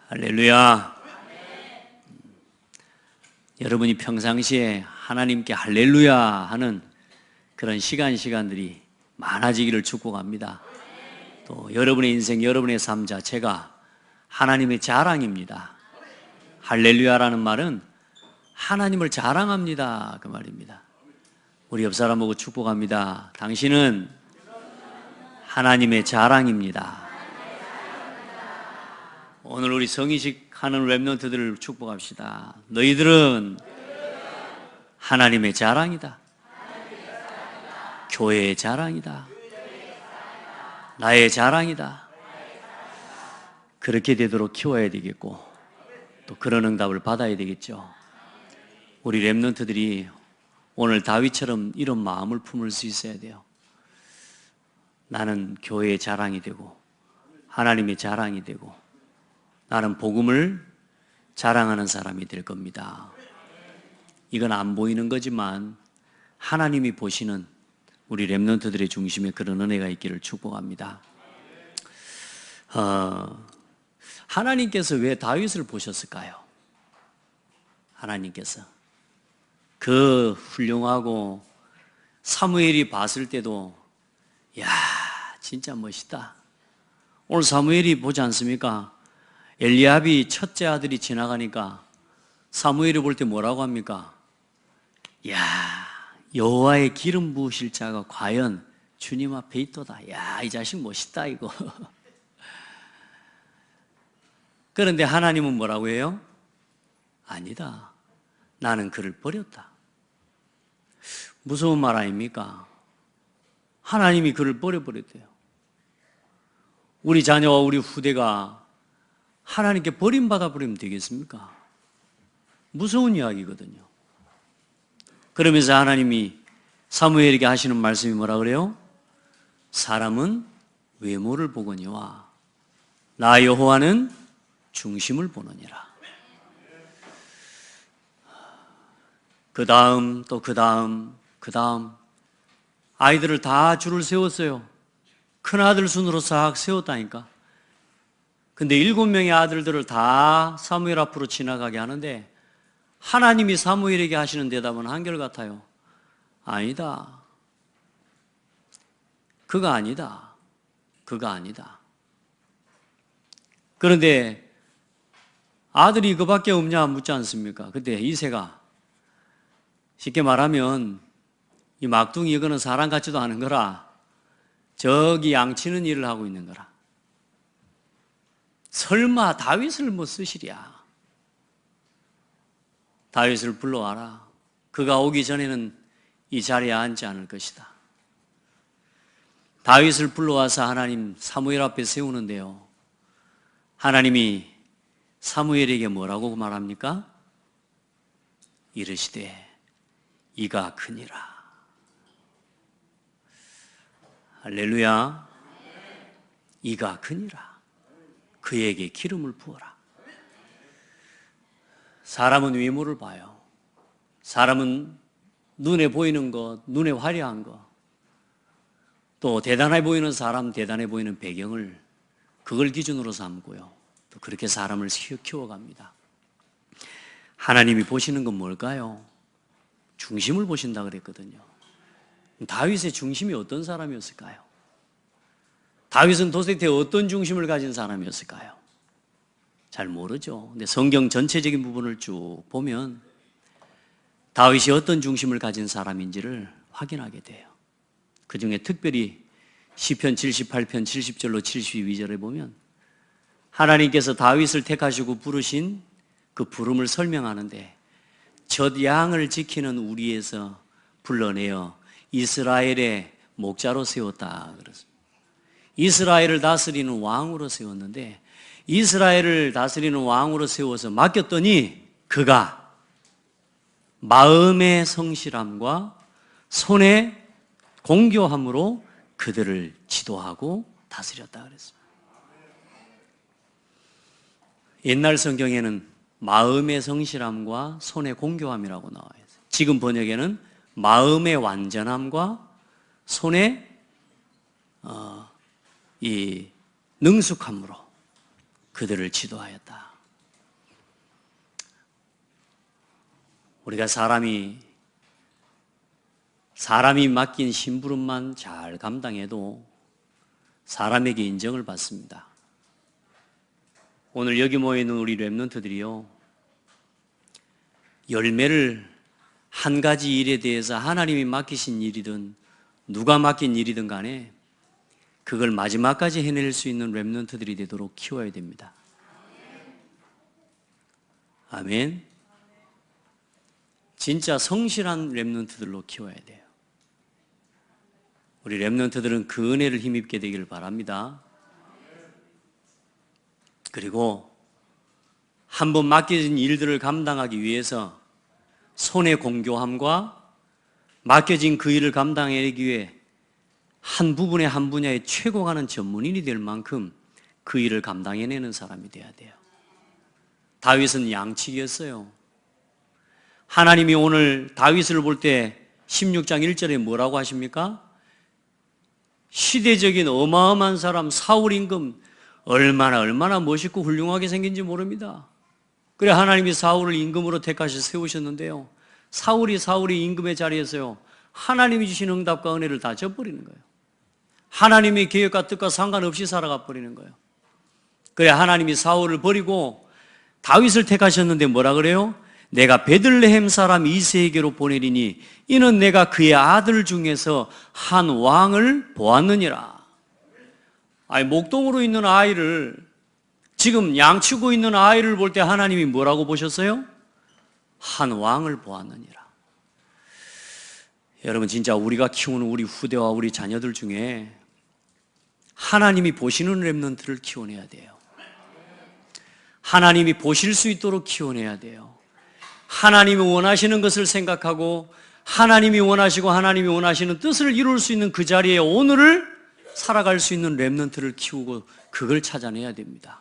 할렐루야. 여러분이 평상시에 하나님께 할렐루야 하는 그런 시간들이 많아지기를 축복합니다. 또 여러분의 인생, 여러분의 삶 자체가 하나님의 자랑입니다. 할렐루야라는 말은 하나님을 자랑합니다, 그 말입니다. 우리 옆 사람 보고 축복합니다. 당신은 하나님의 자랑입니다. 오늘 우리 성의식 하는 렘넌트들을 축복합시다. 너희들은 하나님의 자랑이다. 교회의 자랑이다. 나의 자랑이다. 그렇게 되도록 키워야 되겠고 또 그런 응답을 받아야 되겠죠. 우리 렘넌트들이 오늘 다윗처럼 이런 마음을 품을 수 있어야 돼요. 나는 교회의 자랑이 되고 하나님의 자랑이 되고 나는 복음을 자랑하는 사람이 될 겁니다. 이건 안 보이는 거지만 하나님이 보시는 우리 렘넌트들의 중심에 그런 은혜가 있기를 축복합니다. 하나님께서 왜 다윗을 보셨을까요? 하나님께서 그 훌륭하고 사무엘이 봤을 때도 야, 진짜 멋있다. 오늘 사무엘이 보지 않습니까? 엘리압이 첫째 아들이 지나가니까 사무엘이 볼 때 뭐라고 합니까? 야, 여호와의 기름 부으실 자가 과연 주님 앞에 있도다. 야, 이 자식 멋있다 이거. 그런데 하나님은 뭐라고 해요? 아니다. 나는 그를 버렸다. 무서운 말 아닙니까? 하나님이 그를 버려버렸대요. 우리 자녀와 우리 후대가 하나님께 버림받아 버리면 되겠습니까? 무서운 이야기거든요. 그러면서 하나님이 사무엘에게 하시는 말씀이 뭐라 그래요? 사람은 외모를 보거니와 나 여호와는 중심을 보느니라. 그 다음 또 그 다음 아이들을 다 줄을 세웠어요. 큰아들 순으로 싹 세웠다니까. 근데 7명의 아들들을 다 사무엘 앞으로 지나가게 하는데 하나님이 사무엘에게 하시는 대답은 한결같아요. 아니다. 그거 아니다. 그거 아니다. 그런데 아들이 그밖에 없냐 묻지 않습니까? 그때 이새가 쉽게 말하면 이 막둥이 이거는 사람 같지도 않은 거라 저기 양치는 일을 하고 있는 거라. 설마 다윗을 뭐 쓰시랴. 다윗을 불러와라. 그가 오기 전에는 이 자리에 앉지 않을 것이다. 다윗을 불러와서 하나님 사무엘 앞에 세우는데요. 하나님이 사무엘에게 뭐라고 말합니까? 이르시되 이가 크니라. 할렐루야. 이가 크니라. 그에게 기름을 부어라. 사람은 외모를 봐요. 사람은 눈에 보이는 것, 눈에 화려한 것, 또 대단해 보이는 사람, 대단해 보이는 배경을 그걸 기준으로 삼고요. 또 그렇게 사람을 키워갑니다. 하나님이 보시는 건 뭘까요? 중심을 보신다 그랬거든요. 다윗의 중심이 어떤 사람이었을까요? 다윗은 도대체 어떤 중심을 가진 사람이었을까요? 잘 모르죠. 근데 성경 전체적인 부분을 쭉 보면 다윗이 어떤 중심을 가진 사람인지를 확인하게 돼요. 그 중에 특별히 시편 78편 70절로 72절에 보면 하나님께서 다윗을 택하시고 부르신 그 부름을 설명하는데 젖 양을 지키는 우리에서 불러내어 이스라엘의 목자로 세웠다 그랬습니다. 이스라엘을 다스리는 왕으로 세웠는데 이스라엘을 다스리는 왕으로 세워서 맡겼더니 그가 마음의 성실함과 손의 공교함으로 그들을 지도하고 다스렸다 그랬습니다. 옛날 성경에는 마음의 성실함과 손의 공교함이라고 나와 있어요. 지금 번역에는 마음의 완전함과 손의 이 능숙함으로 그들을 지도하였다. 우리가 사람이 맡긴 심부름만 잘 감당해도 사람에게 인정을 받습니다. 오늘 여기 모여있는 우리 렘넌트들이요, 열매를 한 가지 일에 대해서 하나님이 맡기신 일이든 누가 맡긴 일이든 간에 그걸 마지막까지 해낼 수 있는 렘넌트들이 되도록 키워야 됩니다. 아멘. 진짜 성실한 렘넌트들로 키워야 돼요. 우리 렘넌트들은 그 은혜를 힘입게 되기를 바랍니다. 그리고 한번 맡겨진 일들을 감당하기 위해서 손의 공교함과 맡겨진 그 일을 감당하기 위해 한 부분의 한 분야의 최고가는 전문인이 될 만큼 그 일을 감당해내는 사람이 돼야 돼요. 다윗은 양치기였어요. 하나님이 오늘 다윗을 볼 때 16장 1절에 뭐라고 하십니까? 시대적인 어마어마한 사람 사울 임금 얼마나 멋있고 훌륭하게 생긴지 모릅니다. 그래 하나님이 사울을 임금으로 택하셔 세우셨는데요, 사울이 임금의 자리에서요 하나님이 주신 응답과 은혜를 다 져버리는 거예요. 하나님의 계획과 뜻과 상관없이 살아가 버리는 거예요. 그래 하나님이 사울을 버리고 다윗을 택하셨는데 뭐라 그래요? 내가 베들레헴 사람 이새에게로 보내리니 이는 내가 그의 아들 중에서 한 왕을 보았느니라. 아니, 목동으로 있는 아이를, 지금 양치고 있는 아이를 볼 때 하나님이 뭐라고 보셨어요? 한 왕을 보았느니라. 여러분, 진짜 우리가 키우는 우리 후대와 우리 자녀들 중에 하나님이 보시는 렘넌트를 키워내야 돼요. 하나님이 보실 수 있도록 키워내야 돼요. 하나님이 원하시는 것을 생각하고 하나님이 원하시고 하나님이 원하시는 뜻을 이룰 수 있는 그 자리에 오늘을 살아갈 수 있는 렘넌트를 키우고 그걸 찾아내야 됩니다.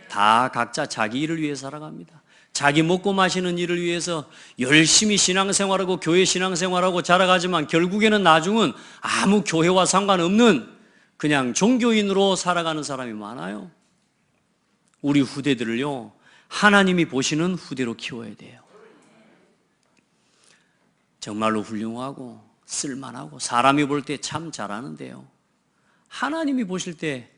다 각자 자기 일을 위해 살아갑니다. 자기 먹고 마시는 일을 위해서 열심히 신앙생활하고 교회 신앙생활하고 자라가지만 결국에는 나중은 아무 교회와 상관없는 그냥 종교인으로 살아가는 사람이 많아요. 우리 후대들을요, 하나님이 보시는 후대로 키워야 돼요. 정말로 훌륭하고 쓸만하고 사람이 볼 때 참 잘하는데요, 하나님이 보실 때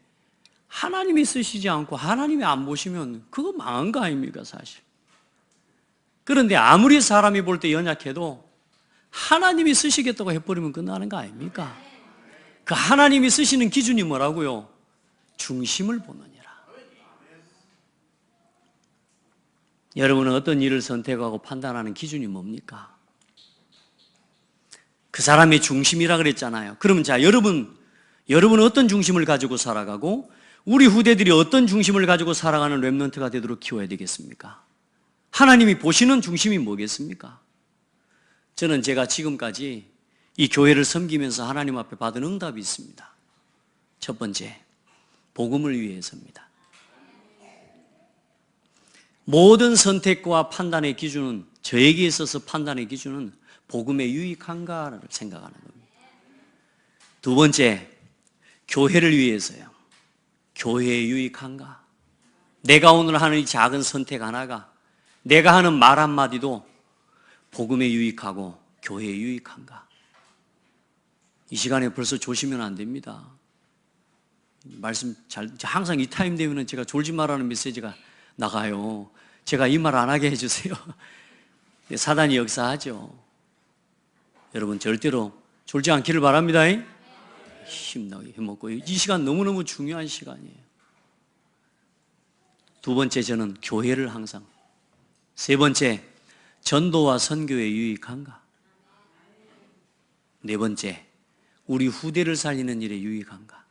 하나님이 쓰시지 않고 하나님이 안 보시면 그거 망한 거 아닙니까 사실. 그런데 아무리 사람이 볼 때 연약해도 하나님이 쓰시겠다고 해버리면 끝나는 거 아닙니까? 그 하나님이 쓰시는 기준이 뭐라고요? 중심을 보느니라. 여러분은 어떤 일을 선택하고 판단하는 기준이 뭡니까? 그 사람의 중심이라 그랬잖아요. 그러면 자, 여러분은 어떤 중심을 가지고 살아가고 우리 후대들이 어떤 중심을 가지고 살아가는 렘넌트가 되도록 키워야 되겠습니까? 하나님이 보시는 중심이 뭐겠습니까? 저는 제가 지금까지 이 교회를 섬기면서 하나님 앞에 받은 응답이 있습니다. 첫 번째, 복음을 위해서입니다. 모든 선택과 판단의 기준은, 저에게 있어서 판단의 기준은 복음에 유익한가를 생각하는 겁니다. 두 번째, 교회를 위해서요. 교회에 유익한가? 내가 오늘 하는 이 작은 선택 하나가, 내가 하는 말 한마디도 복음에 유익하고 교회에 유익한가? 이 시간에 벌써 조시면 안 됩니다. 말씀 항상 이 타임 되면 제가 졸지 말라는 메시지가 나가요. 제가 이 말 안 하게 해주세요. 사단이 역사하죠. 여러분 절대로 졸지 않기를 바랍니다. 힘나게 해먹고, 이 시간 너무너무 중요한 시간이에요. 두 번째, 저는 교회를 항상. 세 번째, 전도와 선교에 유익한가? 네 번째, 우리 후대를 살리는 일에 유익한가?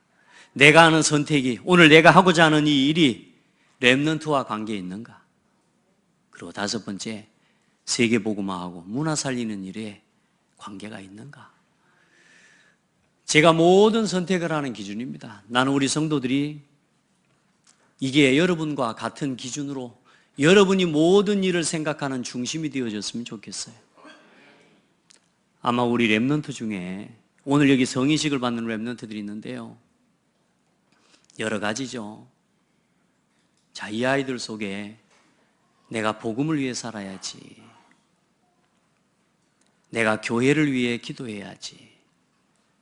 내가 하는 선택이, 오늘 내가 하고자 하는 이 일이 렘넌트와 관계에 있는가? 그리고 다섯 번째, 세계복음화하고 문화 살리는 일에 관계가 있는가? 제가 모든 선택을 하는 기준입니다. 나는 우리 성도들이 이게 여러분과 같은 기준으로 여러분이 모든 일을 생각하는 중심이 되어졌으면 좋겠어요. 아마 우리 렘넌트 중에 오늘 여기 성인식을 받는 렘넌트들이 있는데요, 여러 가지죠. 자, 이 아이들 속에 내가 복음을 위해 살아야지, 내가 교회를 위해 기도해야지.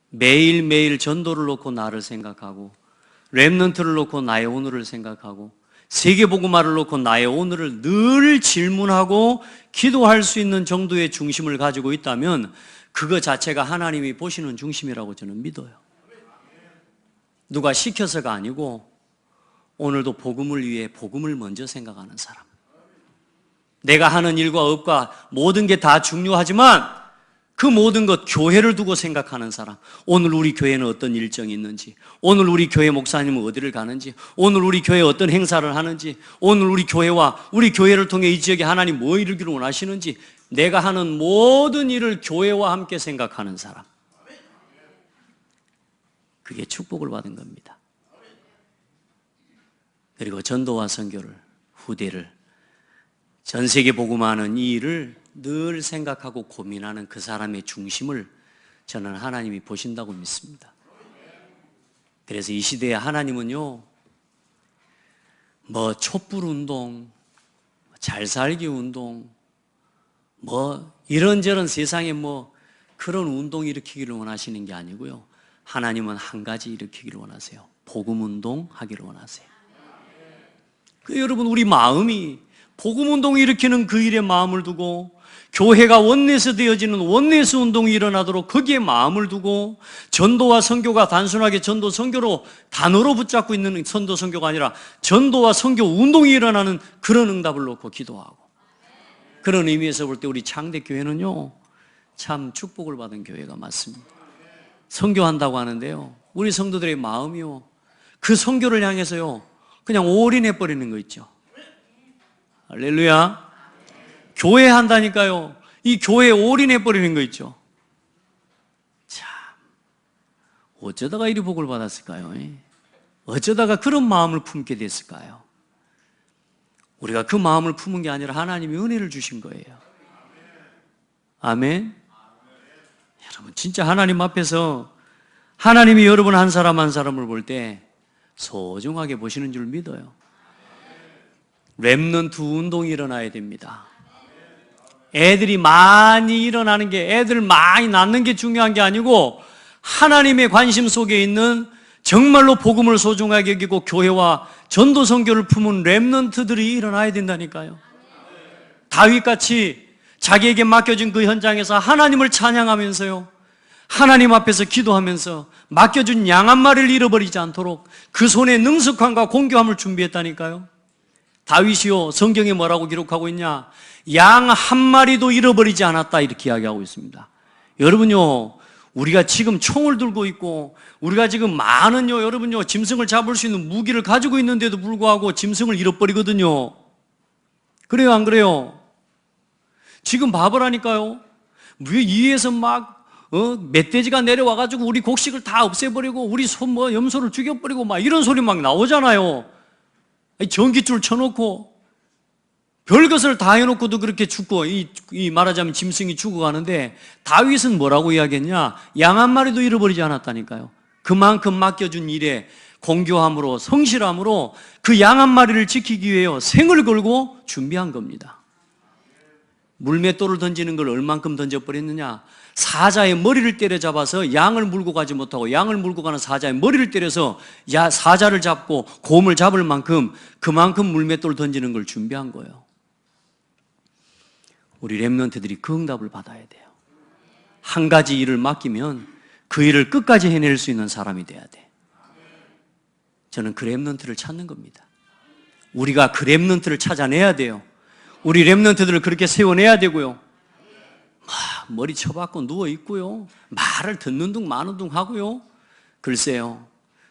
매일매일 전도를 놓고 나를 생각하고, 렘넌트를 놓고 나의 오늘을 생각하고, 세계복음화를 놓고 나의 오늘을 늘 질문하고 기도할 수 있는 정도의 중심을 가지고 있다면 그거 자체가 하나님이 보시는 중심이라고 저는 믿어요. 누가 시켜서가 아니고 오늘도 복음을 위해 복음을 먼저 생각하는 사람. 내가 하는 일과 업과 모든 게 다 중요하지만 그 모든 것 교회를 두고 생각하는 사람. 오늘 우리 교회는 어떤 일정이 있는지, 오늘 우리 교회 목사님은 어디를 가는지, 오늘 우리 교회에 어떤 행사를 하는지, 오늘 우리 교회와 우리 교회를 통해 이 지역에 하나님 뭐 이루기를 원하시는지, 내가 하는 모든 일을 교회와 함께 생각하는 사람. 그게 축복을 받은 겁니다. 그리고 전도와 선교를, 후대를, 전 세계 복음화하는 이 일을 늘 생각하고 고민하는 그 사람의 중심을 저는 하나님이 보신다고 믿습니다. 그래서 이 시대에 하나님은요, 뭐 촛불 운동, 잘 살기 운동, 뭐 이런저런 세상에 뭐 그런 운동 일으키기를 원하시는 게 아니고요. 하나님은 한 가지 일으키기를 원하세요. 복음 운동 하기를 원하세요. 여러분, 우리 마음이 복음 운동을 일으키는 그 일에 마음을 두고, 교회가 원내에서 되어지는 원내에서 운동이 일어나도록 거기에 마음을 두고, 전도와 선교가 단순하게 전도 선교로 단어로 붙잡고 있는 전도 선교가 아니라 전도와 선교 운동이 일어나는 그런 응답을 놓고 기도하고, 그런 의미에서 볼 때 우리 창대교회는요 참 축복을 받은 교회가 맞습니다. 선교한다고 하는데요, 우리 성도들의 마음이요 그 선교를 향해서요 그냥 올인해 버리는 거 있죠. 할렐루야. 교회 한다니까요, 이 교회에 올인해 버리는 거 있죠. 참, 어쩌다가 이리 복을 받았을까요? 어쩌다가 그런 마음을 품게 됐을까요? 우리가 그 마음을 품은 게 아니라 하나님이 은혜를 주신 거예요. 아멘. 여러분, 진짜 하나님 앞에서 하나님이 여러분 한 사람 한 사람을 볼 때 소중하게 보시는 줄 믿어요. 렘넌트 운동이 일어나야 됩니다. 애들이 많이 일어나는 게, 애들 많이 낳는 게 중요한 게 아니고 하나님의 관심 속에 있는 정말로 복음을 소중하게 여기고 교회와 전도 선교를 품은 렘넌트들이 일어나야 된다니까요. 다윗같이 자기에게 맡겨진 그 현장에서 하나님을 찬양하면서요, 하나님 앞에서 기도하면서 맡겨준 양 한 마리를 잃어버리지 않도록 그 손에 능숙함과 공교함을 준비했다니까요. 다윗이요, 성경에 뭐라고 기록하고 있냐? 양 한 마리도 잃어버리지 않았다, 이렇게 이야기하고 있습니다. 여러분요, 우리가 지금 총을 들고 있고, 우리가 지금 많은요, 여러분요, 짐승을 잡을 수 있는 무기를 가지고 있는데도 불구하고 짐승을 잃어버리거든요. 그래요, 안 그래요? 지금 봐보라니까요. 위에서 막 멧돼지가 내려와가지고 우리 곡식을 다 없애버리고 우리 염소를 죽여버리고 막 이런 소리 막 나오잖아요. 전기줄 쳐놓고 별것을 다 해놓고도 그렇게 죽고, 이 말하자면 짐승이 죽어가는데, 다윗은 뭐라고 이야기했냐? 양 한 마리도 잃어버리지 않았다니까요. 그만큼 맡겨준 일에 공교함으로, 성실함으로 그 양 한 마리를 지키기 위해 생을 걸고 준비한 겁니다. 물맷돌을 던지는 걸 얼만큼 던져버렸느냐? 사자의 머리를 때려잡아서 양을 물고 가지 못하고, 양을 물고 가는 사자의 머리를 때려서 사자를 잡고 곰을 잡을 만큼, 그만큼 물맷돌을 던지는 걸 준비한 거예요. 우리 렘넌트들이 그 응답을 받아야 돼요. 한 가지 일을 맡기면 그 일을 끝까지 해낼 수 있는 사람이 돼야 돼. 저는 그 렘넌트를 찾는 겁니다. 우리가 그 렘넌트를 찾아내야 돼요. 우리 렘넌트들을 그렇게 세워내야 되고요. 머리 쳐박고 누워있고요, 말을 듣는 둥 마는 둥 하고요. 글쎄요,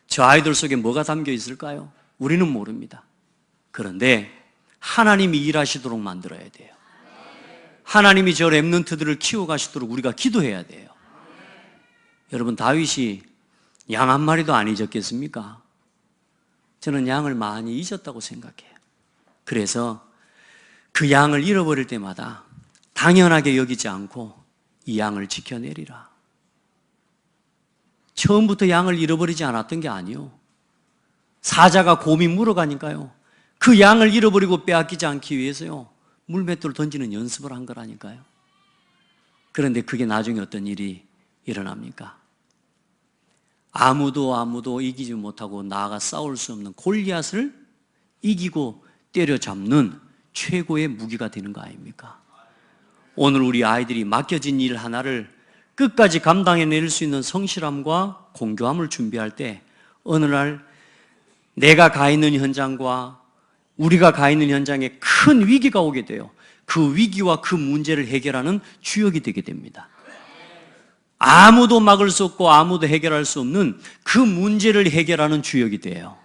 저 아이들 속에 뭐가 담겨 있을까요? 우리는 모릅니다. 그런데 하나님이 일하시도록 만들어야 돼요. 하나님이 저 렘넌트들을 키워가시도록 우리가 기도해야 돼요. 여러분, 다윗이 양 한 마리도 안 잊었겠습니까? 저는 양을 많이 잊었다고 생각해요. 그래서 그 양을 잃어버릴 때마다 당연하게 여기지 않고 이 양을 지켜내리라. 처음부터 양을 잃어버리지 않았던 게 아니요, 사자가 곰이 물어가니까요, 그 양을 잃어버리고 빼앗기지 않기 위해서요, 물맷돌 던지는 연습을 한 거라니까요. 그런데 그게 나중에 어떤 일이 일어납니까? 아무도 이기지 못하고 나아가 싸울 수 없는 골리앗을 이기고 때려잡는 최고의 무기가 되는 거 아닙니까? 오늘 우리 아이들이 맡겨진 일 하나를 끝까지 감당해낼 수 있는 성실함과 공교함을 준비할 때 어느 날 내가 가 있는 현장과 우리가 가 있는 현장에 큰 위기가 오게 돼요. 그 위기와 그 문제를 해결하는 주역이 되게 됩니다. 아무도 막을 수 없고 아무도 해결할 수 없는 그 문제를 해결하는 주역이 돼요.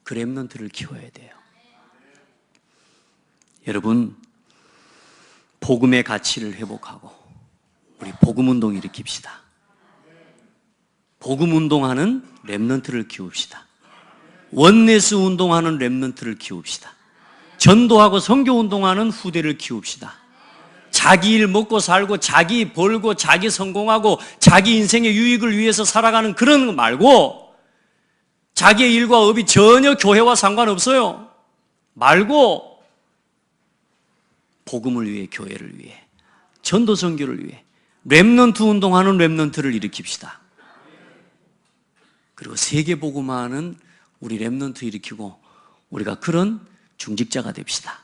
그 렘넌트를 키워야 돼요. 여러분, 복음의 가치를 회복하고 우리 복음 운동 일으킵시다. 복음 운동하는 렘넌트를 키웁시다. 원네스 운동하는 렘넌트를 키웁시다. 전도하고 선교 운동하는 후대를 키웁시다. 자기 일 먹고 살고 자기 벌고 자기 성공하고 자기 인생의 유익을 위해서 살아가는 그런 거 말고 자기의 일과 업이 전혀 교회와 상관없어요. 말고 복음을 위해, 교회를 위해, 전도 선교를 위해 렘넌트 운동하는 렘넌트를 일으킵시다. 그리고 세계 복음화하는 우리 렘넌트 일으키고 우리가 그런 중직자가 됩시다.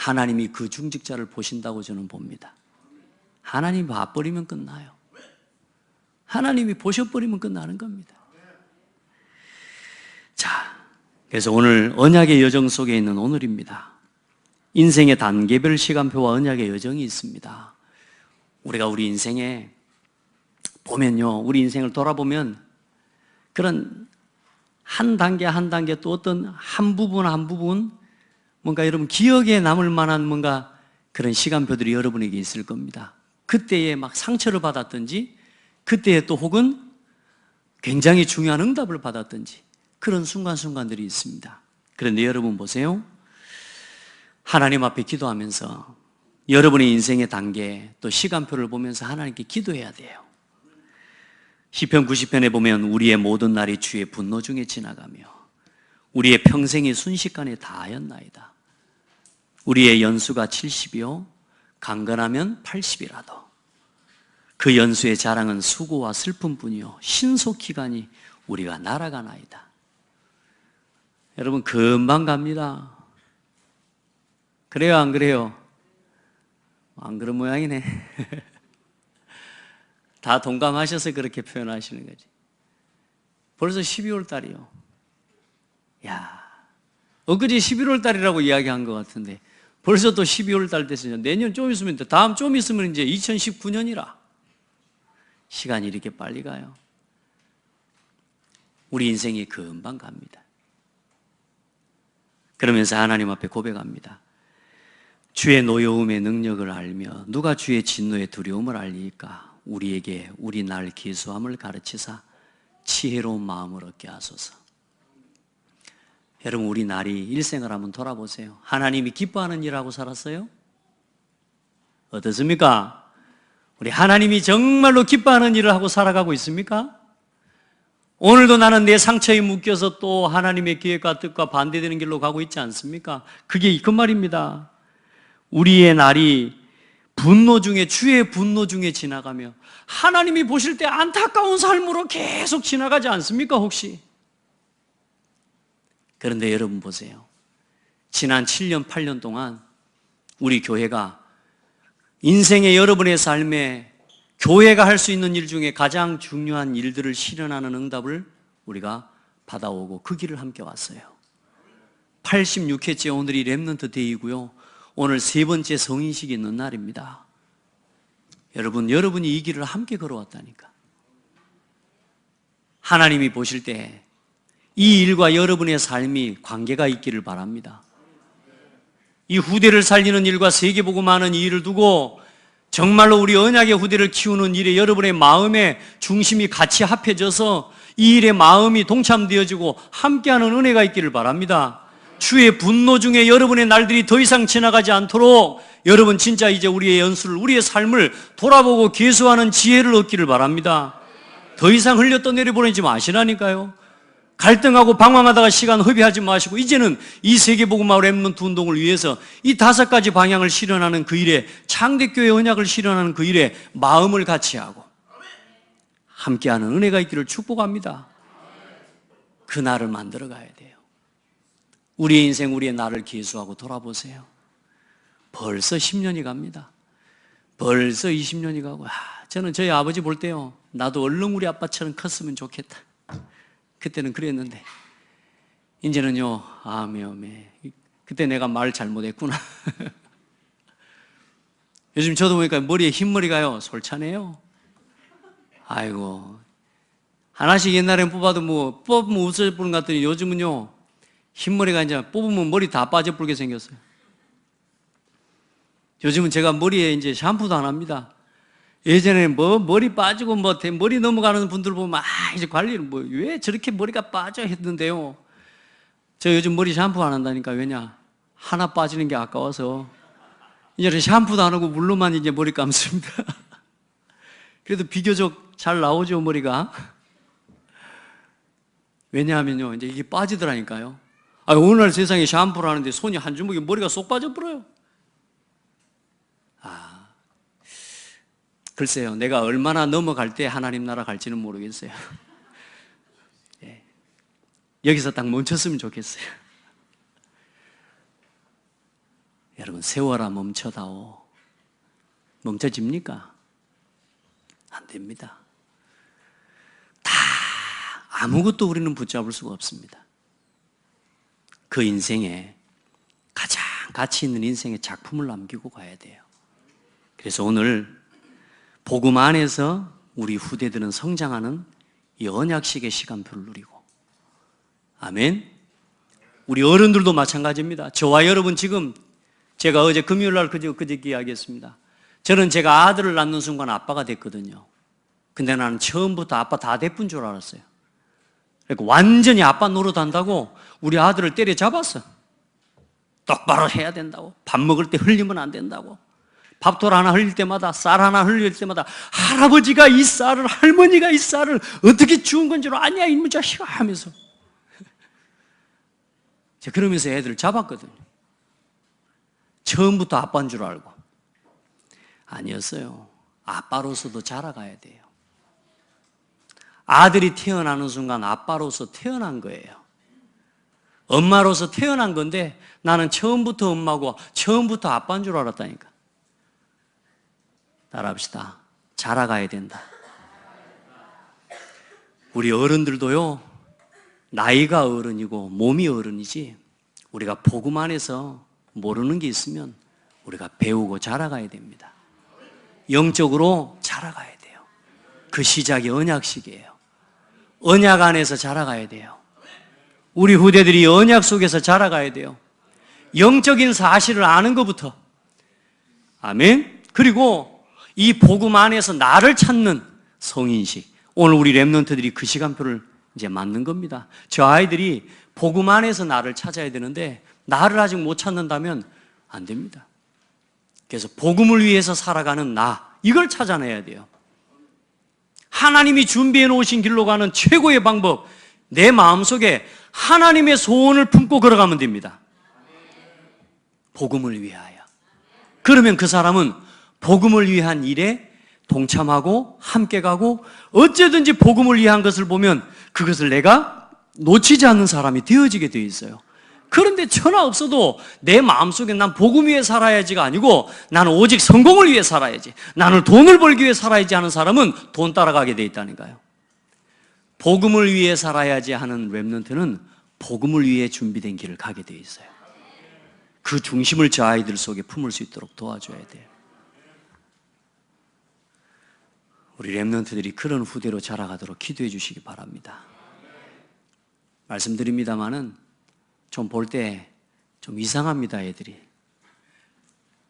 하나님이 그 중직자를 보신다고 저는 봅니다. 하나님이 봐버리면 끝나요. 하나님이 보셔버리면 끝나는 겁니다. 자, 그래서 오늘 언약의 여정 속에 있는 오늘입니다. 인생의 단계별 시간표와 언약의 여정이 있습니다. 우리가 우리 인생에 보면요, 우리 인생을 돌아보면 그런 한 단계 한 단계 또 어떤 한 부분 뭔가 여러분 기억에 남을 만한 뭔가 그런 시간표들이 여러분에게 있을 겁니다. 그때에 막 상처를 받았든지 그때에 또 혹은 굉장히 중요한 응답을 받았든지 그런 순간순간들이 있습니다. 그런데 여러분 보세요. 하나님 앞에 기도하면서 여러분의 인생의 단계 또 시간표를 보면서 하나님께 기도해야 돼요. 시편 90편에 보면 우리의 모든 날이 주의 분노 중에 지나가며 우리의 평생이 순식간에 다하였나이다. 우리의 연수가 70이요 강건하면 80이라도 그 연수의 자랑은 수고와 슬픔뿐이요 신속히 가니 우리가 날아가나이다. 여러분 금방 갑니다. 그래요 안 그래요? 안 그런 모양이네. 다 동감하셔서 그렇게 표현하시는 거지. 벌써 12월 달이요. 야, 엊그제 11월 달이라고 이야기한 것 같은데 벌써 또 12월 달 됐어요. 내년 좀 있으면 다음 좀 있으면 이제 2019년이라. 시간이 이렇게 빨리 가요. 우리 인생이 금방 갑니다. 그러면서 하나님 앞에 고백합니다. 주의 노여움의 능력을 알며 누가 주의 진노의 두려움을 알리까? 우리에게 우리 날 기수함을 가르치사 지혜로운 마음을 얻게 하소서. 여러분 우리 날이 일생을 한번 돌아보세요. 하나님이 기뻐하는 일하고 살았어요? 어떻습니까? 우리 하나님이 정말로 기뻐하는 일을 하고 살아가고 있습니까? 오늘도 나는 내 상처에 묶여서 또 하나님의 계획과 뜻과 반대되는 길로 가고 있지 않습니까? 그게 그 말입니다. 우리의 날이 분노 중에 주의 분노 중에 지나가며 하나님이 보실 때 안타까운 삶으로 계속 지나가지 않습니까 혹시? 그런데 여러분 보세요. 지난 7년 8년 동안 우리 교회가 인생의 여러분의 삶에 교회가 할 수 있는 일 중에 가장 중요한 일들을 실현하는 응답을 우리가 받아오고 그 길을 함께 왔어요. 86회째 오늘이 렘넌트 데이고요. 오늘 세 번째 성인식이 있는 날입니다. 여러분이 이 길을 함께 걸어왔다니까. 하나님이 보실 때 이 일과 여러분의 삶이 관계가 있기를 바랍니다. 이 후대를 살리는 일과 세계복음하는 이 일을 두고 정말로 우리 언약의 후대를 키우는 일에 여러분의 마음의 중심이 같이 합해져서 이 일에 마음이 동참되어지고 함께하는 은혜가 있기를 바랍니다. 주의 분노 중에 여러분의 날들이 더 이상 지나가지 않도록 여러분 진짜 이제 우리의 연수를, 우리의 삶을 돌아보고 계수하는 지혜를 얻기를 바랍니다. 더 이상 흘려 떠내려 보내지 마시라니까요. 갈등하고 방황하다가 시간 허비하지 마시고 이제는 이 세계복음화 렘넌트 운동을 위해서 이 5가지 방향을 실현하는 그 일에, 창대교회 언약을 실현하는 그 일에 마음을 같이 하고 함께하는 은혜가 있기를 축복합니다. 그 날을 만들어 가야 돼요. 우리의 인생, 우리의 날을 계수하고 돌아보세요. 벌써 10년이 갑니다. 벌써 20년이 가고, 저는 저희 아버지 볼 때요, 나도 얼른 우리 아빠처럼 컸으면 좋겠다. 그때는 그랬는데 이제는요, 아메 그때 내가 말 잘못했구나. 요즘 저도 보니까 머리에 흰머리가요 솔찬해요. 아이고, 하나씩 옛날엔 뽑아도 뭐 뽑으면 없어지는 것 같더니 요즘은요 흰머리가 이제 뽑으면 머리 다 빠져버리게 생겼어요. 요즘은 제가 머리에 이제 샴푸도 안 합니다. 예전에 뭐 머리 빠지고 뭐 머리 넘어가는 분들 보면 이제 관리를 뭐 왜 저렇게 머리가 빠져 했는데요. 저 요즘 머리 샴푸 안 한다니까. 왜냐? 하나 빠지는 게 아까워서 이제 샴푸도 안 하고 물로만 이제 머리 감습니다. 그래도 비교적 잘 나오죠, 머리가. 왜냐하면요, 이제 이게 빠지더라니까요. 오늘날 세상에 샴푸를 하는데 손이 한 주먹에 머리가 쏙 빠져버려요. 글쎄요, 내가 얼마나 넘어갈 때 하나님 나라 갈지는 모르겠어요. 네. 여기서 딱 멈췄으면 좋겠어요. 여러분, 세워라 멈춰다오. 멈춰집니까? 안 됩니다. 다 아무것도 우리는 붙잡을 수가 없습니다. 그 인생에 가장 가치 있는 인생의 작품을 남기고 가야 돼요. 그래서 오늘 복음 안에서 우리 후대들은 성장하는 이 언약식의 시간표를 누리고, 아멘. 우리 어른들도 마찬가지입니다. 저와 여러분 지금 제가 어제 금요일날 그저께 이야기했습니다. 저는 제가 아들을 낳는 순간 아빠가 됐거든요. 근데 나는 처음부터 아빠 다 돼뿐 줄 알았어요. 그러니까 완전히 아빠 노릇한다고 우리 아들을 때려잡았어. 똑바로 해야 된다고. 밥 먹을 때 흘리면 안 된다고. 밥돌 하나 흘릴 때마다, 쌀 하나 흘릴 때마다 할아버지가 이 쌀을, 할머니가 이 쌀을 어떻게 주운 건지로 아냐 이놈 자식아 하면서 제가 그러면서 애들을 잡았거든요. 처음부터 아빠인 줄 알고. 아니었어요. 아빠로서도 자라가야 돼요. 아들이 태어나는 순간 아빠로서 태어난 거예요. 엄마로서 태어난 건데 나는 처음부터 엄마고 처음부터 아빠인 줄 알았다니까. 따라합시다. 자라가야 된다. 우리 어른들도요, 나이가 어른이고 몸이 어른이지 우리가 복음 안에서 모르는 게 있으면 우리가 배우고 자라가야 됩니다. 영적으로 자라가야 돼요. 그 시작이 언약식이에요. 언약 안에서 자라가야 돼요. 우리 후대들이 언약 속에서 자라가야 돼요. 영적인 사실을 아는 것부터. 아멘. 그리고 이 복음 안에서 나를 찾는 성인식. 오늘 우리 렘넌트들이 그 시간표를 이제 맞는 겁니다. 저 아이들이 복음 안에서 나를 찾아야 되는데 나를 아직 못 찾는다면 안 됩니다. 그래서 복음을 위해서 살아가는 나, 이걸 찾아내야 돼요. 하나님이 준비해 놓으신 길로 가는 최고의 방법, 내 마음속에 하나님의 소원을 품고 걸어가면 됩니다. 복음을 위하여. 그러면 그 사람은 복음을 위한 일에 동참하고 함께 가고 어쩌든지 복음을 위한 것을 보면 그것을 내가 놓치지 않는 사람이 되어지게 되어 있어요. 그런데 천하 없어도 내 마음속에 난 복음 위해 살아야지가 아니고 나는 오직 성공을 위해 살아야지, 나는 돈을 벌기 위해 살아야지 하는 사람은 돈 따라가게 되어 있다니까요. 복음을 위해 살아야지 하는 렘넌트는 복음을 위해 준비된 길을 가게 되어 있어요. 그 중심을 저 아이들 속에 품을 수 있도록 도와줘야 돼요. 우리 렘넌트들이 그런 후대로 자라가도록 기도해 주시기 바랍니다. 말씀드립니다마는 좀 볼 때 좀 이상합니다, 애들이.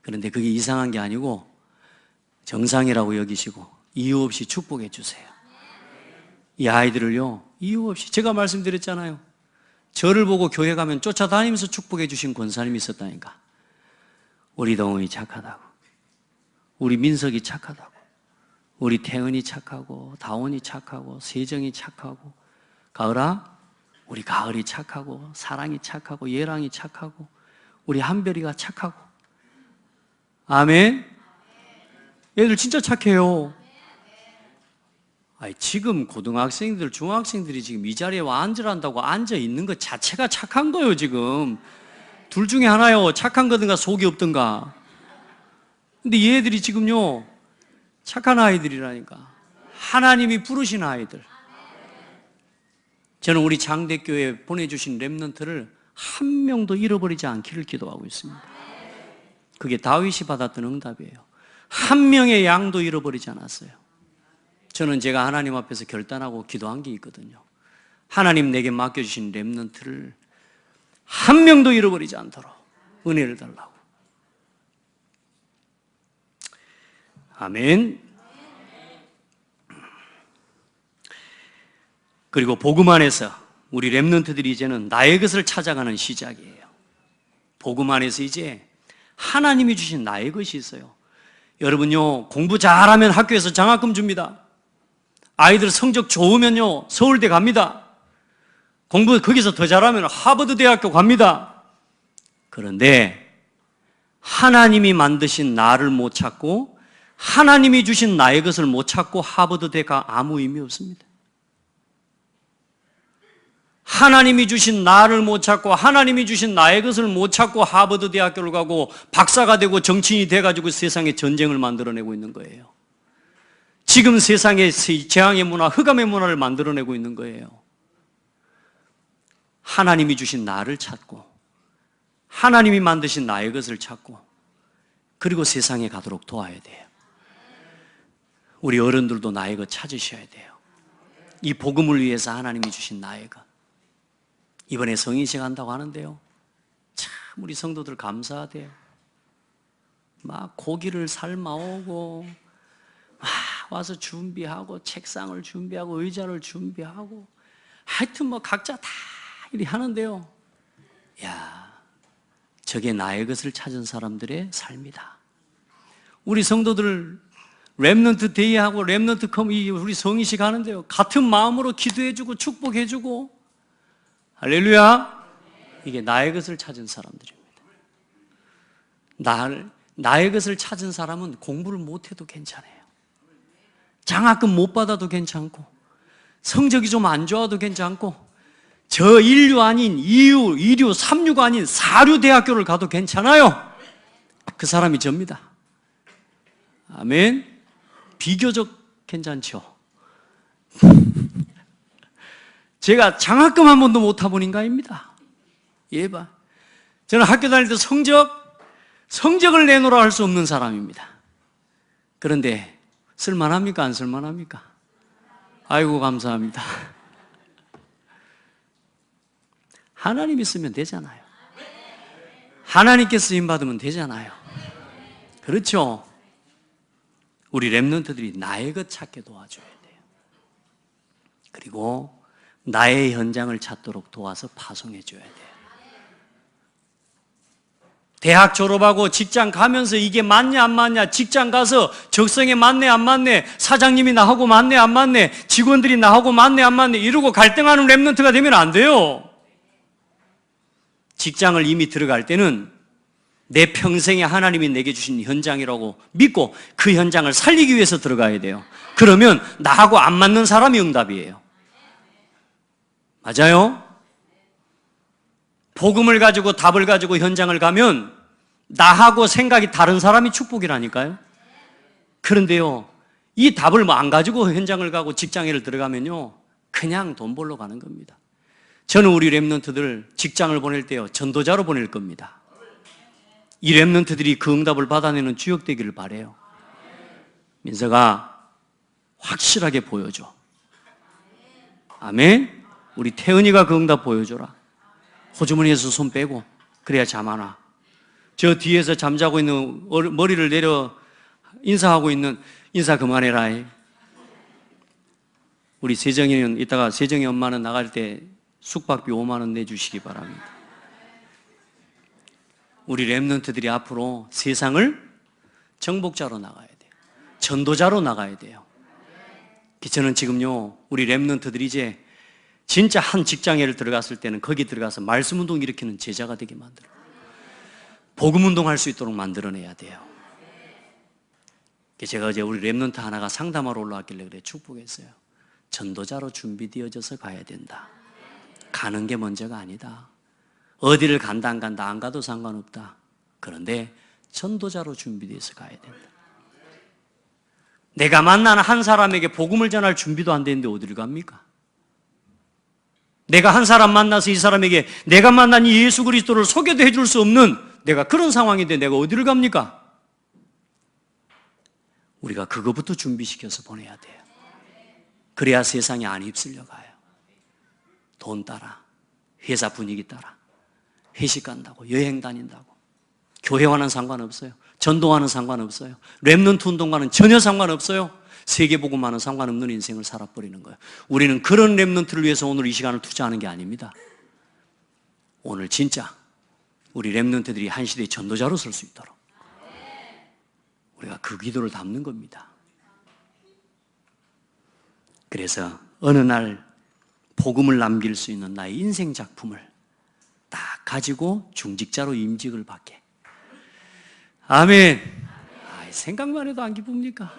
그런데 그게 이상한 게 아니고 정상이라고 여기시고 이유 없이 축복해 주세요. 이 아이들을요, 이유 없이. 제가 말씀드렸잖아요. 저를 보고 교회 가면 쫓아다니면서 축복해 주신 권사님이 있었다니까. 우리 동훈이 착하다고, 우리 민석이 착하다고, 우리 태은이 착하고, 다원이 착하고, 세정이 착하고, 가을아 우리 가을이 착하고, 사랑이 착하고, 예랑이 착하고, 우리 한별이가 착하고. 아멘. 얘들 진짜 착해요. 아니, 지금 고등학생들, 중학생들이 지금 이 자리에 와 앉으란다고 앉아 있는 것 자체가 착한 거예요, 지금. 둘 중에 하나요. 착한 거든가 속이 없든가. 근데 얘들이 지금요, 착한 아이들이라니까. 하나님이 부르신 아이들. 저는 우리 장대교회 보내주신 렘넌트를 한 명도 잃어버리지 않기를 기도하고 있습니다. 그게 다윗이 받았던 응답이에요. 한 명의 양도 잃어버리지 않았어요. 저는 제가 하나님 앞에서 결단하고 기도한 게 있거든요. 하나님 내게 맡겨주신 렘넌트를 한 명도 잃어버리지 않도록 은혜를 달라고. 아멘. 그리고 복음 안에서 우리 렘넌트들이 이제는 나의 것을 찾아가는 시작이에요. 복음 안에서 이제 하나님이 주신 나의 것이 있어요. 여러분요, 공부 잘하면 학교에서 장학금 줍니다. 아이들 성적 좋으면요, 서울대 갑니다. 공부 거기서 더 잘하면 하버드 대학교 갑니다. 그런데 하나님이 만드신 나를 못 찾고 하나님이 주신 나의 것을 못 찾고 하버드 대가 아무 의미 없습니다. 하나님이 주신 나를 못 찾고 하나님이 주신 나의 것을 못 찾고 하버드 대학교를 가고 박사가 되고 정치인이 돼가지고 세상에 전쟁을 만들어내고 있는 거예요. 지금 세상에 재앙의 문화, 흑암의 문화를 만들어내고 있는 거예요. 하나님이 주신 나를 찾고 하나님이 만드신 나의 것을 찾고 그리고 세상에 가도록 도와야 돼요. 우리 어른들도 나의 것 찾으셔야 돼요. 이 복음을 위해서 하나님이 주신 나의 것. 이번에 성인식 한다고 하는데요, 참 우리 성도들 감사하대요. 막 고기를 삶아오고 막 와서 준비하고 책상을 준비하고 의자를 준비하고 하여튼 뭐 각자 다 이리 하는데요, 야, 저게 나의 것을 찾은 사람들의 삶이다. 우리 성도들 렘넌트 데이하고 렘넌트 우리 성인식 하는데요, 같은 마음으로 기도해주고 축복해주고, 할렐루야. 이게 나의 것을 찾은 사람들입니다. 나의 것을 찾은 사람은 공부를 못해도 괜찮아요. 장학금 못 받아도 괜찮고 성적이 좀 안 좋아도 괜찮고 저 인류 아닌 2류, 2류, 3류가 아닌 4류 대학교를 가도 괜찮아요. 그 사람이 접니다. 아멘. 비교적 괜찮죠. 제가 장학금 한 번도 못 타본 인간입니다. 예봐. 저는 학교 다닐 때 성적을 내놓으라 할 수 없는 사람입니다. 그런데 쓸만합니까? 안 쓸만합니까? 아이고, 감사합니다. 하나님이 쓰면 되잖아요. 하나님께 쓰임받으면 되잖아요. 그렇죠? 우리 렘넌트들이 나의 것 찾게 도와줘야 돼요. 그리고 나의 현장을 찾도록 도와서 파송해 줘야 돼요. 대학 졸업하고 직장 가면서 이게 맞냐 안 맞냐, 직장 가서 적성에 맞네 안 맞네, 사장님이 나하고 맞네 안 맞네, 직원들이 나하고 맞네 안 맞네 이러고 갈등하는 렘넌트가 되면 안 돼요. 직장을 이미 들어갈 때는 내 평생에 하나님이 내게 주신 현장이라고 믿고 그 현장을 살리기 위해서 들어가야 돼요. 그러면 나하고 안 맞는 사람이 응답이에요. 맞아요? 복음을 가지고 답을 가지고 현장을 가면 나하고 생각이 다른 사람이 축복이라니까요. 그런데요, 이 답을 뭐 안 가지고 현장을 가고 직장에를 들어가면요, 그냥 돈 벌러 가는 겁니다. 저는 우리 렘넌트들 직장을 보낼 때요, 전도자로 보낼 겁니다. 이 렘넌트들이 그 응답을 받아내는 주역 되기를 바라요. 민서가 확실하게 보여줘. 아멘. 우리 태은이가 그 응답 보여줘라. 호주머니에서 손 빼고, 그래야 잠 안 와. 저 뒤에서 잠자고 있는 머리를 내려 인사하고 있는, 인사 그만해라. 우리 세정이는 이따가 세정이 엄마는 나갈 때 숙박비 5만 원 내주시기 바랍니다. 우리 렘넌트들이 앞으로 세상을 정복자로 나가야 돼요. 전도자로 나가야 돼요. 저는 지금요, 우리 렘넌트들이 이제 진짜 한 직장에를 들어갔을 때는 거기 들어가서 말씀 운동 일으키는 제자가 되게 만들어. 복음 운동할 수 있도록 만들어내야 돼요. 제가 어제 우리 랩런트 하나가 상담하러 올라왔길래 그래 축복했어요. 전도자로 준비되어져서 가야 된다. 가는 게 문제가 아니다. 어디를 간다 안 간다 안 가도 상관없다. 그런데 전도자로 준비돼서 가야 된다. 내가 만나는 한 사람에게 복음을 전할 준비도 안 되는데 어디를 갑니까? 내가 한 사람 만나서 이 사람에게 내가 만난 이 예수 그리스도를 소개도 해줄 수 없는 내가 그런 상황인데 내가 어디를 갑니까? 우리가 그거부터 준비시켜서 보내야 돼요. 그래야 세상에 안 휩쓸려 가요. 돈 따라, 회사 분위기 따라, 회식 간다고, 여행 다닌다고. 교회와는 상관없어요. 전도와는 상관없어요. 렘넌트 운동과는 전혀 상관없어요. 세계복음과는 상관없는 인생을 살아버리는 거예요. 우리는 그런 렘넌트를 위해서 오늘 이 시간을 투자하는 게 아닙니다. 오늘 진짜 우리 렘넌트들이 한 시대의 전도자로 설 수 있도록 우리가 그 기도를 담는 겁니다. 그래서 어느 날 복음을 남길 수 있는 나의 인생 작품을 딱 가지고 중직자로 임직을 받게. 아멘. 생각만 해도 안 기쁩니까?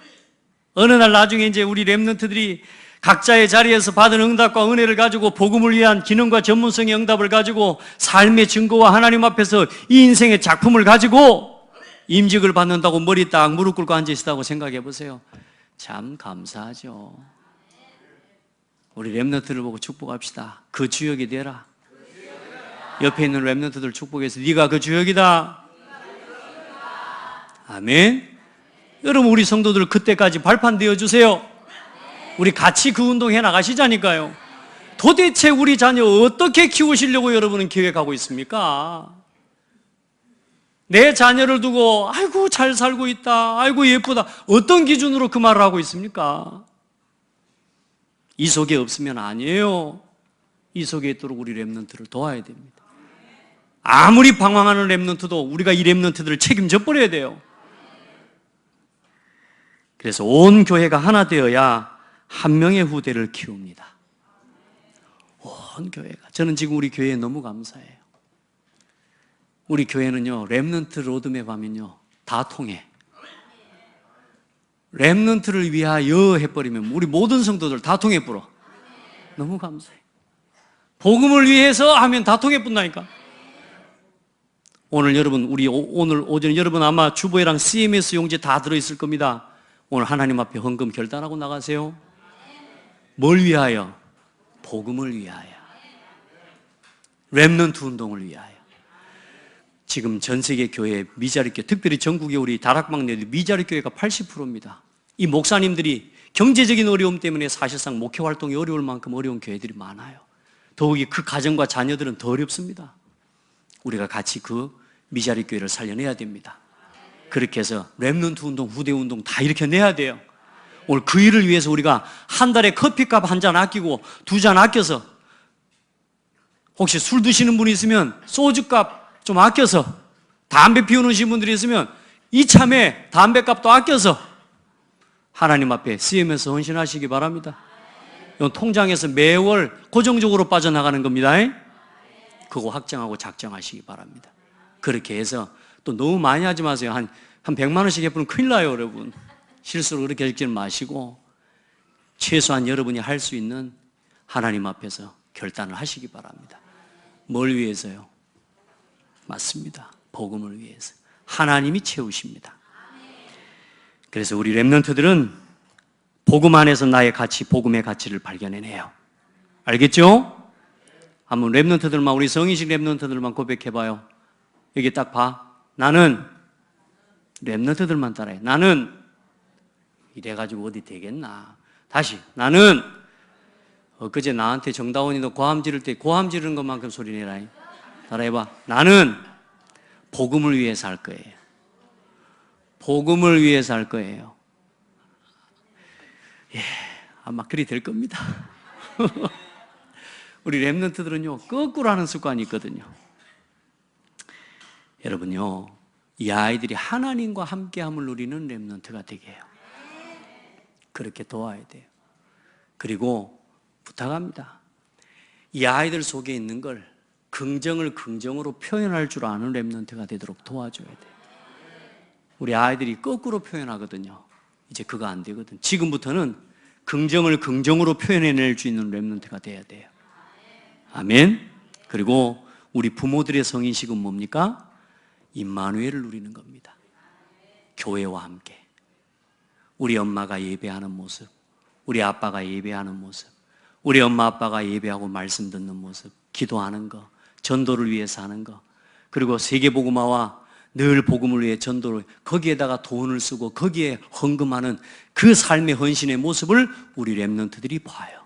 어느 날 나중에 이제 우리 렘넌트들이 각자의 자리에서 받은 응답과 은혜를 가지고 복음을 위한 기능과 전문성의 응답을 가지고 삶의 증거와 하나님 앞에서 이 인생의 작품을 가지고 임직을 받는다고 머리 딱 무릎 꿇고 앉아있다고 생각해 보세요. 참 감사하죠. 우리 렘넌트를 보고 축복합시다. 그 주역이 되라. 옆에 있는 렘넌트들 축복해서 네가 그 주역이다. 아멘. 여러분 우리 성도들 그때까지 발판 되어주세요. 우리 같이 그 운동 해나가시자니까요. 도대체 우리 자녀 어떻게 키우시려고 여러분은 계획하고 있습니까? 내 자녀를 두고 아이고 잘 살고 있다, 아이고 예쁘다, 어떤 기준으로 그 말을 하고 있습니까? 이 속에 없으면 아니에요. 이 속에 있도록 우리 렘넌트를 도와야 됩니다. 아무리 방황하는 렘넌트도 우리가 이 렘넌트들을 책임져 버려야 돼요. 그래서 온 교회가 하나 되어야 한 명의 후대를 키웁니다. 온 교회가. 저는 지금 우리 교회에 너무 감사해요. 우리 교회는요, 렘넌트 로드맵 하면요, 다 통해. 렘넌트를 위하여 해버리면 우리 모든 성도들 다 통해버려. 너무 감사해. 복음을 위해서 하면 다 통해본다니까. 오늘 여러분, 오늘 오전에 여러분 아마 주보회랑 CMS 용지 다 들어있을 겁니다. 오늘 하나님 앞에 헌금 결단하고 나가세요. 뭘 위하여? 복음을 위하여. 렘넌트 운동을 위하여. 지금 전 세계 교회 미자립교회, 특별히 전국에 우리 다락방 내도 미자립교회가 80%입니다. 이 목사님들이 경제적인 어려움 때문에 사실상 목회 활동이 어려울 만큼 어려운 교회들이 많아요. 더욱이 그 가정과 자녀들은 더 어렵습니다. 우리가 같이 그 미자립교회를 살려내야 됩니다. 그렇게 해서 렘넌트 운동, 후대 운동 다 이렇게 내야 돼요. 오늘 그 일을 위해서 우리가 한 달에 커피값 한 잔 아끼고 2잔 아껴서, 혹시 술 드시는 분이 있으면 소주값 좀 아껴서, 담배 피우는 분들이 있으면 이참에 담배값도 아껴서 하나님 앞에 CM에서 헌신하시기 바랍니다. 이건 통장에서 매월 고정적으로 빠져나가는 겁니다. 그거 확정하고 작정하시기 바랍니다. 그렇게 해서 또 너무 많이 하지 마세요. 한 100만 원씩 해보면 큰일 나요, 여러분. 실수로 그렇게 하지는 마시고 최소한 여러분이 할 수 있는 하나님 앞에서 결단을 하시기 바랍니다. 뭘 위해서요? 맞습니다. 복음을 위해서. 하나님이 채우십니다. 그래서 우리 렘넌트들은 복음 안에서 나의 가치, 복음의 가치를 발견해내요. 알겠죠? 한번 렘넌트들만, 우리 성인식 렘넌트들만 고백해봐요. 여기 딱 봐. 나는, 렘넌트들만 따라해. 나는 이래가지고 어디 되겠나. 다시. 나는 엊그제 나한테 정다원이 너 고함 지를 때 고함 지르는 것만큼 소리 내라. 따라해봐. 나는 복음을 위해서 할 거예요. 복음을 위해서 할 거예요. 예, 아마 그리 될 겁니다. 우리 렘넌트들은요, 거꾸로 하는 습관이 있거든요. 여러분요, 이 아이들이 하나님과 함께함을 누리는 렘넌트가 되게 해요. 그렇게 도와야 돼요. 그리고 부탁합니다. 이 아이들 속에 있는 걸 긍정을 긍정으로 표현할 줄 아는 렘넌트가 되도록 도와줘야 돼. 우리 아이들이 거꾸로 표현하거든요. 이제 그거 안 되거든. 지금부터는 긍정을 긍정으로 표현해낼 수 있는 렘넌트가 돼야 돼요. 아멘. 그리고 우리 부모들의 성인식은 뭡니까? 임마누엘을 누리는 겁니다. 교회와 함께 우리 엄마가 예배하는 모습, 우리 아빠가 예배하는 모습, 우리 엄마 아빠가 예배하고 말씀 듣는 모습, 기도하는 거, 전도를 위해서 하는 거, 그리고 세계복음화와 늘 복음을 위해 전도를, 거기에다가 돈을 쓰고 거기에 헌금하는 그 삶의 헌신의 모습을 우리 렘넌트들이 봐요.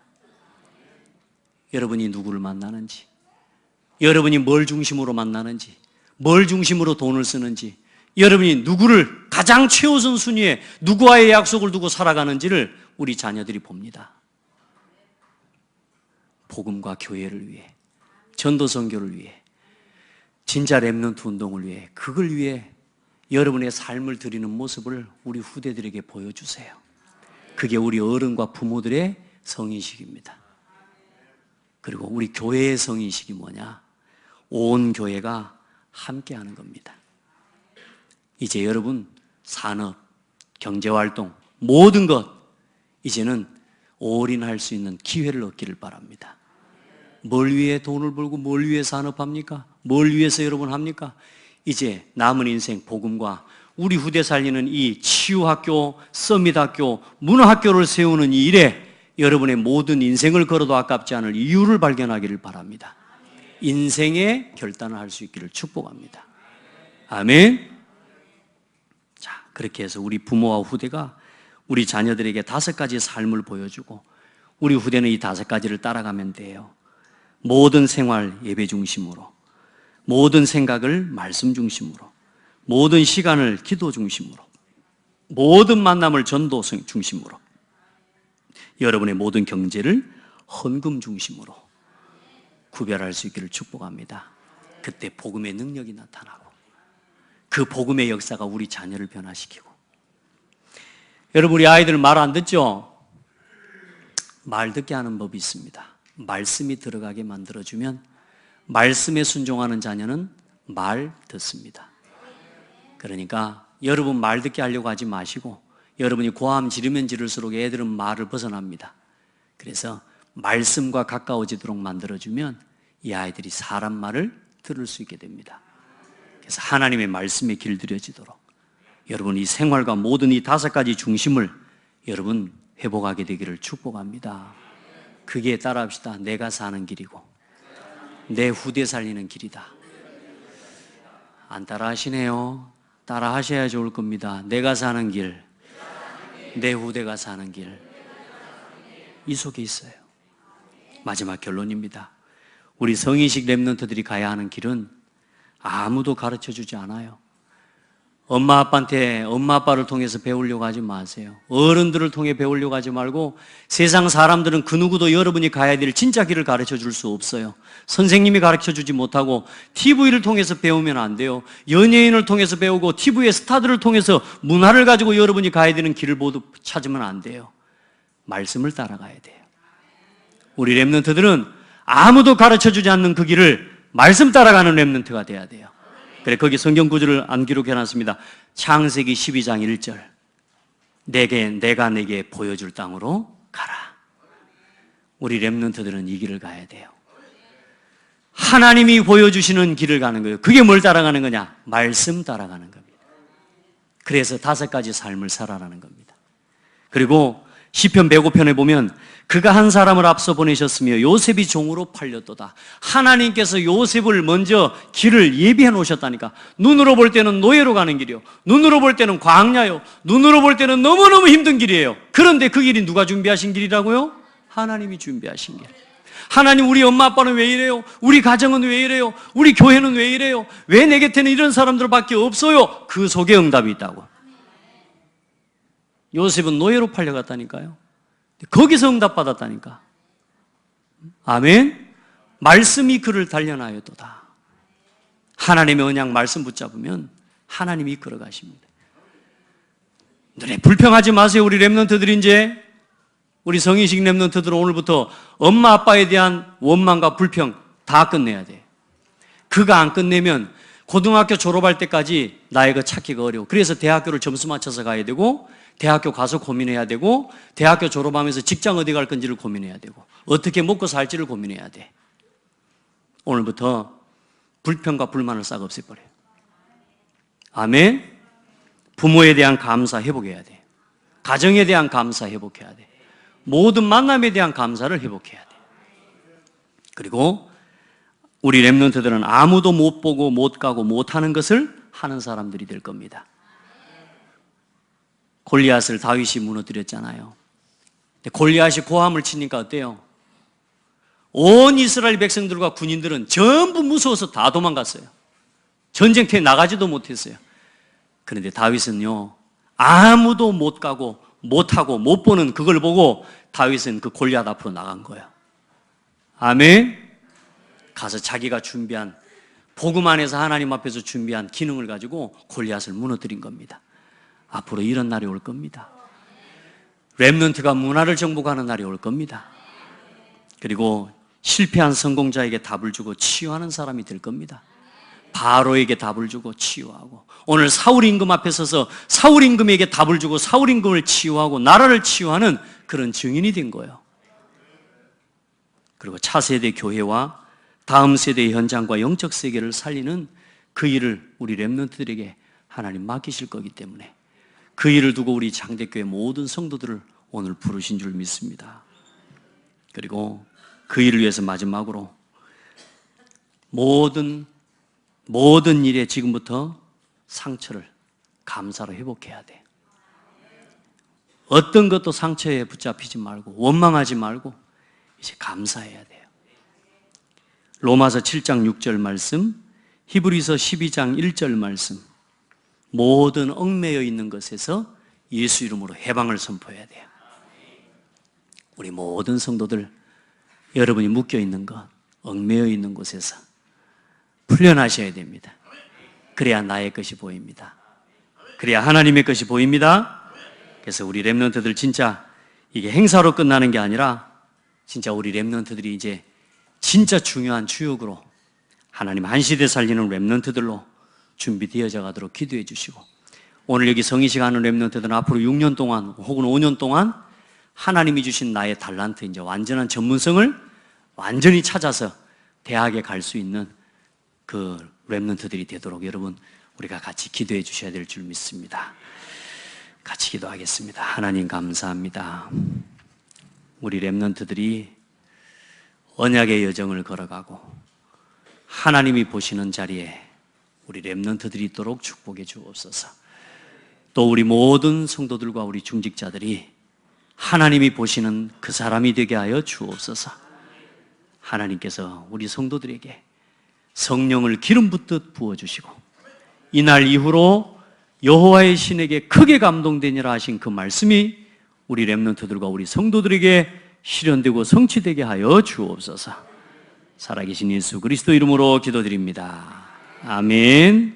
여러분이 누구를 만나는지, 여러분이 뭘 중심으로 만나는지, 뭘 중심으로 돈을 쓰는지, 여러분이 누구를 가장 최우선 순위에 누구와의 약속을 두고 살아가는지를 우리 자녀들이 봅니다. 복음과 교회를 위해, 전도 선교를 위해, 진짜 렘넌트 운동을 위해, 그걸 위해 여러분의 삶을 드리는 모습을 우리 후대들에게 보여주세요. 그게 우리 어른과 부모들의 성인식입니다. 그리고 우리 교회의 성인식이 뭐냐? 온 교회가 함께하는 겁니다. 이제 여러분 산업, 경제활동, 모든 것 이제는 올인할 수 있는 기회를 얻기를 바랍니다. 뭘 위해 돈을 벌고 뭘 위해 산업합니까? 뭘 위해서 여러분 합니까? 이제 남은 인생 복음과 우리 후대 살리는 이 치유학교, 서밋학교, 문화학교를 세우는 이 일에 여러분의 모든 인생을 걸어도 아깝지 않을 이유를 발견하기를 바랍니다. 인생의 결단을 할 수 있기를 축복합니다. 아멘. 자, 그렇게 해서 우리 부모와 후대가 우리 자녀들에게 5가지 삶을 보여주고 우리 후대는 이 5가지를 따라가면 돼요. 모든 생활 예배 중심으로, 모든 생각을 말씀 중심으로, 모든 시간을 기도 중심으로, 모든 만남을 전도 중심으로, 여러분의 모든 경제를 헌금 중심으로 구별할 수 있기를 축복합니다. 그때 복음의 능력이 나타나고 그 복음의 역사가 우리 자녀를 변화시키고. 여러분, 우리 아이들 말 안 듣죠? 말 듣게 하는 법이 있습니다. 말씀이 들어가게 만들어주면 말씀에 순종하는 자녀는 말 듣습니다. 그러니까 여러분 말 듣게 하려고 하지 마시고 여러분이 고함 지르면 지를수록 애들은 말을 벗어납니다. 그래서 말씀과 가까워지도록 만들어주면 이 아이들이 사람 말을 들을 수 있게 됩니다. 그래서 하나님의 말씀에 길들여지도록 여러분 이 생활과 모든 이 5가지 중심을 여러분 회복하게 되기를 축복합니다. 그게 따라합시다. 내가 사는 길이고 내 후대 살리는 길이다. 안 따라 하시네요. 따라 하셔야 좋을 겁니다. 내가 사는 길, 내 후대가 사는 길, 이 속에 있어요. 마지막 결론입니다. 우리 성인식 렘넌트들이 가야 하는 길은 아무도 가르쳐주지 않아요. 엄마 아빠를 통해서 배우려고 하지 마세요. 어른들을 통해 배우려고 하지 말고 세상 사람들은 그 누구도 여러분이 가야 될 진짜 길을 가르쳐 줄 수 없어요. 선생님이 가르쳐 주지 못하고 TV를 통해서 배우면 안 돼요. 연예인을 통해서 배우고 TV의 스타들을 통해서 문화를 가지고 여러분이 가야 되는 길을 모두 찾으면 안 돼요. 말씀을 따라가야 돼요. 우리 렘넌트들은 아무도 가르쳐 주지 않는 그 길을 말씀 따라가는 렘넌트가 돼야 돼요. 그래, 거기 성경 구절을 안 기록해놨습니다. 창세기 12장 1절. 내가 내게 보여줄 땅으로 가라. 우리 렘넌트들은 이 길을 가야 돼요. 하나님이 보여주시는 길을 가는 거예요. 그게 뭘 따라가는 거냐? 말씀 따라가는 겁니다. 그래서 5가지 삶을 살아라는 겁니다. 그리고 시편 105편에 보면 그가 한 사람을 앞서 보내셨으며 요셉이 종으로 팔렸도다. 하나님께서 요셉을 먼저 길을 예비해 놓으셨다니까. 눈으로 볼 때는 노예로 가는 길이요, 눈으로 볼 때는 광야요, 눈으로 볼 때는 너무너무 힘든 길이에요. 그런데 그 길이 누가 준비하신 길이라고요? 하나님이 준비하신 길. 하나님, 우리 엄마 아빠는 왜 이래요? 우리 가정은 왜 이래요? 우리 교회는 왜 이래요? 왜 내 곁에는 이런 사람들밖에 없어요? 그 속에 응답이 있다고. 요셉은 노예로 팔려갔다니까요. 거기서 응답받았다니까. 아멘. 말씀이 그를 단련하였도다. 하나님의 언약 말씀 붙잡으면 하나님이 이끌어 가십니다. 눈에 불평하지 마세요. 우리 렘넌트들이 이제 우리 성인식 랩런트들은 오늘부터 엄마 아빠에 대한 원망과 불평 다 끝내야 돼. 그거 안 끝내면 고등학교 졸업할 때까지 나의 거 찾기가 어려워. 그래서 대학교를 점수 맞춰서 가야 되고, 대학교 가서 고민해야 되고, 대학교 졸업하면서 직장 어디 갈 건지를 고민해야 되고, 어떻게 먹고 살지를 고민해야 돼. 오늘부터 불평과 불만을 싹 없애버려요. 아멘. 부모에 대한 감사 회복해야 돼. 가정에 대한 감사 회복해야 돼. 모든 만남에 대한 감사를 회복해야 돼. 그리고 우리 랩런트들은 아무도 못 보고 못 가고 못하는 것을 하는 사람들이 될 겁니다. 골리앗을 다윗이 무너뜨렸잖아요. 골리앗이 고함을 치니까 어때요? 온 이스라엘 백성들과 군인들은 전부 무서워서 다 도망갔어요. 전쟁터에 나가지도 못했어요. 그런데 다윗은요, 아무도 못 가고 못하고 못 보는 그걸 보고 다윗은 그 골리앗 앞으로 나간 거예요. 아멘. 가서 자기가 준비한, 복음 안에서 하나님 앞에서 준비한 기능을 가지고 골리앗을 무너뜨린 겁니다. 앞으로 이런 날이 올 겁니다. 랩런트가 문화를 정복하는 날이 올 겁니다. 그리고 실패한 성공자에게 답을 주고 치유하는 사람이 될 겁니다. 바로에게 답을 주고 치유하고, 오늘 사울 임금 앞에 서서 사울 임금에게 답을 주고 사울 임금을 치유하고 나라를 치유하는 그런 증인이 된 거예요. 그리고 차세대 교회와 다음 세대의 현장과 영적 세계를 살리는 그 일을 우리 랩런트들에게 하나님 맡기실 거기 때문에 그 일을 두고 우리 장대교회 모든 성도들을 오늘 부르신 줄 믿습니다. 그리고 그 일을 위해서 마지막으로 모든 일에 지금부터 상처를 감사로 회복해야 돼. 어떤 것도 상처에 붙잡히지 말고 원망하지 말고 이제 감사해야 돼요. 로마서 7장 6절 말씀, 히브리서 12장 1절 말씀, 모든 얽매여 있는 것에서 예수 이름으로 해방을 선포해야 돼요. 우리 모든 성도들, 여러분이 묶여 있는 것, 얽매여 있는 곳에서 풀려나셔야 됩니다. 그래야 나의 것이 보입니다. 그래야 하나님의 것이 보입니다. 그래서 우리 랩런트들 진짜 이게 행사로 끝나는 게 아니라 진짜 우리 랩런트들이 이제 진짜 중요한 주역으로 하나님 한 시대 살리는 랩런트들로 준비되어져 가도록 기도해 주시고, 오늘 여기 성의식 하는 랩런트들은 앞으로 6년 동안 혹은 5년 동안 하나님이 주신 나의 달란트, 이제 완전한 전문성을 완전히 찾아서 대학에 갈 수 있는 그 랩런트들이 되도록 여러분 우리가 같이 기도해 주셔야 될 줄 믿습니다. 같이 기도하겠습니다. 하나님 감사합니다. 우리 랩런트들이 언약의 여정을 걸어가고 하나님이 보시는 자리에 우리 랩런트들이 있도록 축복해 주옵소서. 또 우리 모든 성도들과 우리 중직자들이 하나님이 보시는 그 사람이 되게 하여 주옵소서. 하나님께서 우리 성도들에게 성령을 기름 붓듯 부어주시고 이날 이후로 여호와의 신에게 크게 감동되니라 하신 그 말씀이 우리 랩런트들과 우리 성도들에게 실현되고 성취되게 하여 주옵소서. 살아계신 예수 그리스도 이름으로 기도드립니다. 아멘.